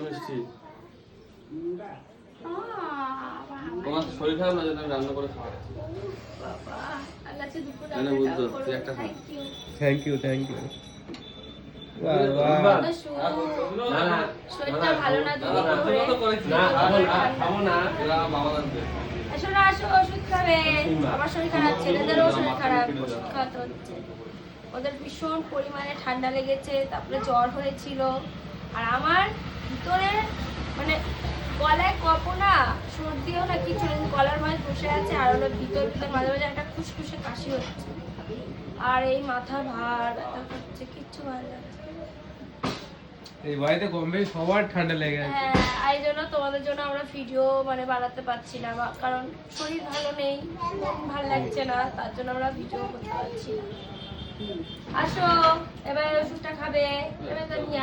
মিষ্টি। তোমার শরীর খারাপ না যেন আমি রান্না করে খাওয়াচ্ছি। বাবা আল্লাহ যে দুপুর না বুঝছো তুই একটা খা। থ্যাংক ইউ বাহ না না শরীরটা ভালো না দুপুর করে না খাবো না এরা বাবা জানতে। আসো না আসো ওষুধ খাবে আমার শরীর খারাপ ছেলেদেরও শরীর খারাপ ওষুধ খাওয়াতে হচ্ছে ওদের ভীষণ পরিমাণে ঠান্ডা লেগেছে তারপরে জ্বর হয়েছিল আর আমার ভিতরে মানে গলায় কপনা সর্দিও না কিছু নেই গলার মাঝে বসে আছে আর হলো ভিতর মাঝে মাঝে একটা খুশখুশে কাশি হচ্ছে আর এই মাথা ভার ব্যথা করছে কিচ্ছু ভালো লাগছে এই বাড়িতে কম বেশি সবার ঠান্ডা লেগে আছে। হ্যাঁ এই জন্য তোমাদের জন্য আমরা ভিডিও মানে বানাতে পারছি না কারণ শরীর ভালো নেই মন ভালো লাগছে না তার জন্য আমরা ভিডিও করতে পারছি না আসো এবার ওষুধটা খাবে এবার তো নিয়ে